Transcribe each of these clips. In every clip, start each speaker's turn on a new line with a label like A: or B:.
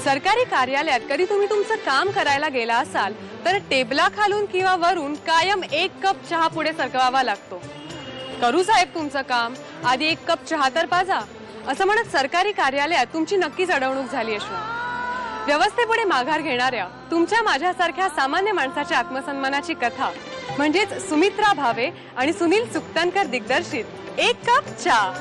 A: सरकारी कार्यालयात कधी तुम्ही तुमचं काम करायला गेला असाल तर टेबलाखालून किंवा वरून कायम एक कप चहा पुढे सरकवावा लागतो. करू साहेब तुमचं काम, आधी एक कप चहा तर पाजा, असं म्हणत सरकारी कार्यालयात तुमची नक्कीच अडवणूक झाली असणार. व्यवस्थेपुढे माघार घेणाऱ्या तुमच्या माझ्यासारख्या सामान्य माणसाच्या आत्मसन्मानाची कथा म्हणजेच सुमित्रा भावे आणि सुनील सुक्तनकर दिग्दर्शित एक कप चहा.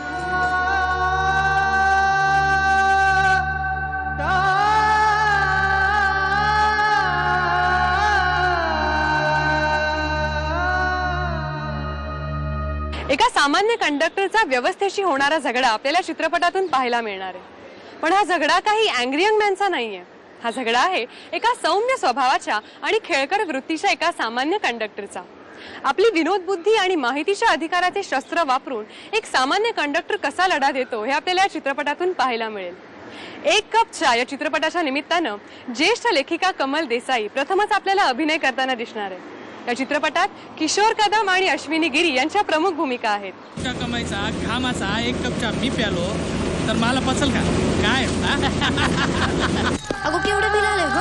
A: एका सामान्य कंडक्टरचा व्यवस्थेशी होणारा झगडा आपल्याला चित्रपटातून पाहायला मिळणार आहे. पण हा झगडा काही अँग्री यंग मॅनचा नाहीये. हा झगडा आहे एका सौम्य स्वभावाच्या आणि खेळकड वृत्तीच्या एका सामान्य कंडक्टरचा. आपली विनोद बुद्धी आणि माहितीच्या अधिकाराचे शस्त्र वापरून एक सामान्य कंडक्टर कसा लढा देतो हे आपल्याला या चित्रपटातून पाहायला मिळेल. एक कप चहा या चित्रपटाच्या निमित्तानं ज्येष्ठ लेखिका कमल देसाई प्रथमच आपल्याला अभिनय करताना दिसणार आहे. या चित्रपटात किशोर कदम आणि अश्विनी गिरी यांच्या प्रमुख भूमिका आहेत.
B: कमाईचा घामाचा एक कप चहा मी प्यालो तर मला पचल का काय?
C: अगो केवढं बिल आलंय ग?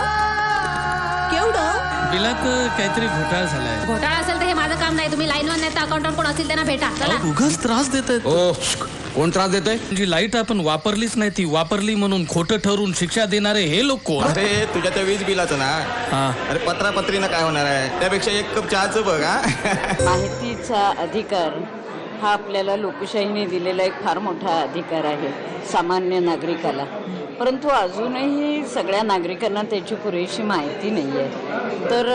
C: केवढं
B: बिलात काहीतरी घोटाळा झालाय.
C: घोटाळा असेल तर हे माझं काम नाही. तुम्ही लाईन वन नाही तर अकाउंटंट कोण असेल त्यांना भेटा. चला.
B: उगाच त्रास देतायत.
D: ओ कोण त्रास देतोय?
B: जी लाईट आपण वापरलीच नाही ती वापरली म्हणून खोटं ठरवून शिक्षा देणारे हे लोक कोण?
D: अरे तुझ्या त्या वीज बिलाचं ना. अरे पत्रापत्रीनं काय होणार आहे, त्यापेक्षा एक कप चहाचं बघ.
E: माहितीचा अधिकार हा आपल्याला लोकशाहीने दिलेला एक फार मोठा अधिकार आहे सामान्य नागरिकाला. परंतु अजूनही सगळ्या नागरिकांना त्याची पुरेशी माहिती नाही आहे. तर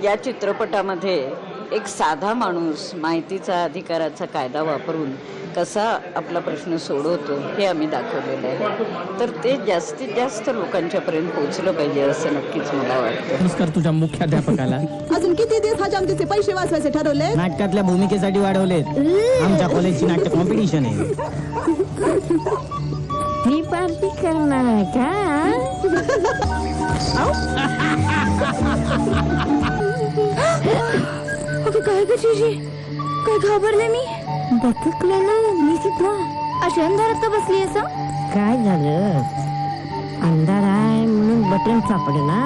E: या चित्रपटामध्ये एक साधा माणूस माहितीचा अधिकाराचा कायदा वापरून कसा आपला प्रश्न सोडवतो हे आम्ही दाखवलेलं आहे. तर ते जास्तीत जास्त लोकांच्यापर्यंत पोहोचलं पाहिजे असं नक्कीच मला वाटतं.
B: नमस्कार तुझ्या मुख्याध्यापकाला.
F: अजून किती दिवस हजामतीचे पैसे वाचवायचे ठरवले?
G: नाटकातल्या भूमिकेसाठी वाढवले. आमच्या कॉलेजची नाट्य कॉम्पिटिशन आहे.
C: मी पार्टी करणार आहे का? काय कशी काय घाबरले मी? बघले ना मी सुद्धा अशी अंधारात का बसली असं? काय झालं? अंधार आहे म्हणून बटन सापडलं ना,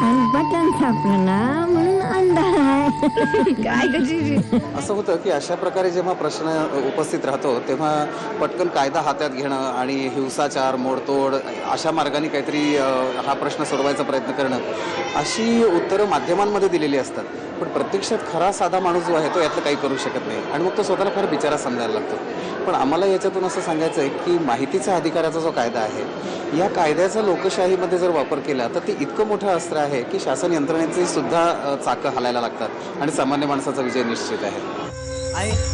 C: आणि बटन सापडलं ना म्हणून अंधार आहे. काय कशी
H: असं होतं की अशा प्रकारे जेव्हा प्रश्न उपस्थित राहतो तेव्हा पटकन कायदा हातात घेणं आणि हिंसाचार मोडतोड अशा मार्गाने काहीतरी हा प्रश्न सोडवायचा प्रयत्न करणं अशी उत्तरं माध्यमांमध्ये दिलेली असतात. पण प्रत्यक्षात खरा साधा माणूस जो आहे तो यातलं काही करू शकत नाही आणि मग तो स्वतःला फार बिचारा समजायला लागतो. पण आम्हाला याच्यातून असं सांगायचं आहे की माहितीचा अधिकाराचा जो कायदा आहे या कायद्याचा लोकशाहीमध्ये जर वापर केला तर ते इतकं मोठं अस्त्र आहे की शासन यंत्रणेचे सुद्धा चाकं हालायला लागतात आणि सामान्य माणसाचा विजय निश्चित आहे.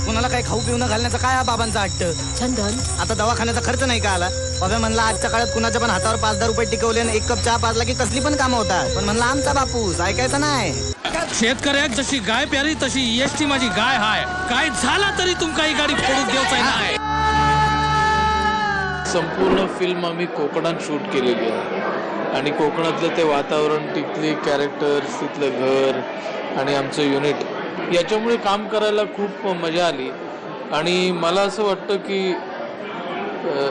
G: कुणाला काही खाऊ पिऊ न घालण्याचं काय बाबांचं वाटतं?
F: चंदन,
G: आता दवाखान्याचा खर्च नाही का आला? बाबा म्हणला आजच्या काळात कुणाच्या पण हातावर 5,000 रुपये टिकवले आणि एक कप चहा पाजला की कसली पण कामं होतात. पण म्हणला आमचा बापूस ऐकायचं नाही.
B: शेतकऱ्याक जशी गाय प्यारी तशी EST माझी गाय हाय. काय झाला तरी तुमका ही गाडी फोडून द्यायचा नाही.
I: संपूर्ण फिल्म आम्ही कोकणात शूट केलेली आहे आणि कोकणातलं ते वातावरण, तिथली कॅरेक्टर्स, तिथलं घर आणि आमचं युनिट याच्यामुळे काम करायला खूप मजा आली. आणि मला असं वाटतं की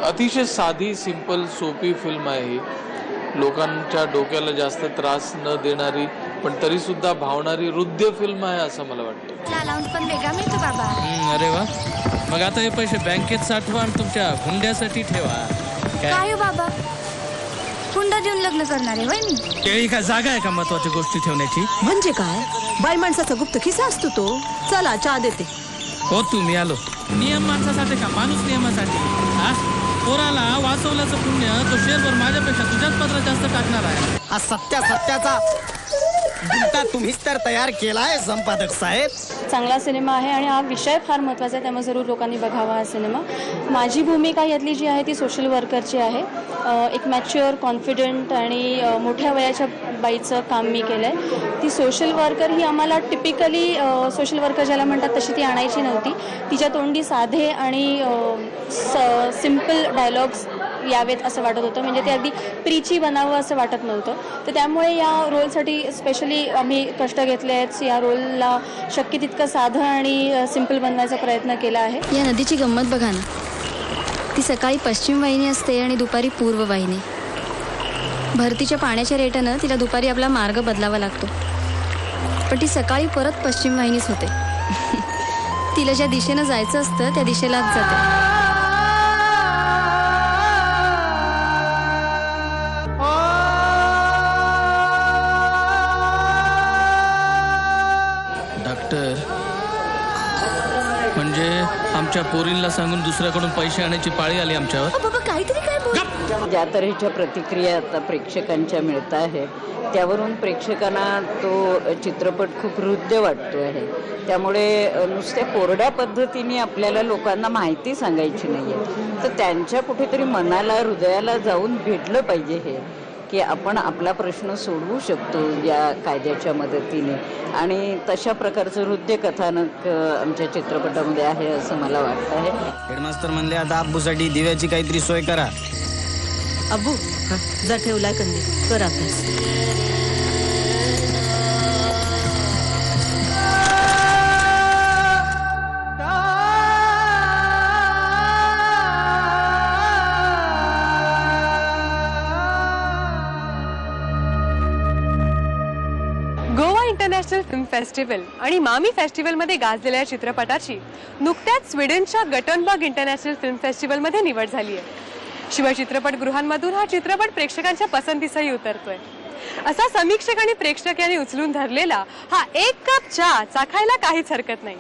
I: अतिशय साधी सिंपल सोपी फिल्म आहे ही. लोकांच्या डोक्याला जास्त त्रास न देणारी पण तरी सुद्धा भावणारी हृदय फिल्म आहे असं मला वाटतं.
C: अलाउन्स पण वेगळा मिळतो बाबा.
B: अरे वा, मग आता हे पैसे बँकेत साठवा आणि तुमच्या हुंड्यासाठी ठेवा.
C: काय बाबा, हुंडा देऊन लग्न करणार आहे होय मी?
B: केळी का जागा आहे का महत्वाची गोष्टी ठेवण्याची?
F: म्हणजे काय? बाई माणसाचा गुप्त खिसा असतो तो. चला चहा देते.
B: हो तुम्ही आलो. नियम माणसासाठी का माणूस नियमासाठी? हा, पोराला वाचवल्याचं पुण्य तो शेअरवर माझ्यापेक्षा तुझ्याच पत्रात जास्त टाकणार आहे.
G: हा सत्याचा गुंता तुम्हीच तर तयार केलाय संपादक साहेब.
J: चांगला सिनेमा आहे आणि हा विषय फार महत्त्वाचा आहे, त्यामुळे जरूर लोकांनी बघावा हा सिनेमा. माझी भूमिका यातली जी आहे ती सोशल वर्करची आहे. एक मॅच्युअर, कॉन्फिडंट आणि मोठ्या वयाच्या बाईचं काम मी केलं आहे. ती सोशल वर्कर ही आम्हाला टिपिकली सोशल वर्कर ज्याला म्हणतात तशी ती आणायची नव्हती. तिच्या तोंडी साधे आणि सिम्पल डायलॉग्स यावेत असं वाटत होतं. म्हणजे ते अगदी प्रीची बनावं असं वाटत नव्हतं. तर त्यामुळे या रोलसाठी स्पेशली आम्ही कष्ट घेतले आहेत. या रोलला शक्य तितकं साधं आणि सिम्पल बनवायचा प्रयत्न केला आहे.
C: या नदीची गंमत बघा ना, ती सकाळी पश्चिम वाहिनी असते आणि दुपारी पूर्व वाहिनी. भरतीच्या पाण्याच्या रेटानं तिला दुपारी आपला मार्ग बदलावा लागतो, पण ती सकाळी परत पश्चिम वाहिनीच होते. तिला ज्या दिशेनं जायचं असतं त्या दिशेलाच जाते.
B: डॉक्टर, म्हणजे आमच्या पोरींला सांगून दुसऱ्याकडून पैसे आणायची पाळी आली आमच्यावर.
C: बाबा काहीतरी काय बोल.
E: ज्या तऱ्हेच्या प्रतिक्रिया आता प्रेक्षकांच्या मिळत आहे त्यावरून प्रेक्षकांना तो चित्रपट खूप हृद्य वाटतो आहे. त्यामुळे नुसत्या कोरड्या पद्धतीने आपल्याला लोकांना माहिती सांगायची नाही आहे, तर त्यांच्या कुठेतरी मनाला हृदयाला जाऊन भेटलं पाहिजे हे की आपण आपला प्रश्न सोडवू शकतो या कायद्याच्या मदतीने. आणि तशा प्रकारचं हृदय कथानक आमच्या चित्रपटामध्ये आहे असं मला वाटतं आहे.
G: हेडमास्तर म्हणले आता अब्बूसाठी दिव्याची काहीतरी सोय करा.
F: अब्बू जा ठेवलाय कंदील, कर अभ्यास.
A: गोवा इंटरनॅशनल फिल्म फेस्टिवल आणि मामी फेस्टिवलमध्ये गाजलेल्या चित्रपटाची नुकत्याच स्वीडनच्या गटनबर्ग इंटरनॅशनल फिल्म फेस्टिवलमध्ये निवड झाली आहे. शिवाय चित्रपटगृहांमधून हा चित्रपट प्रेक्षकांच्या पसंतीसही उतरतोय. असा समीक्षक आणि प्रेक्षक यांनी उचलून धरलेला हा एक कप चहा चाखायला काहीच हरकत नाही.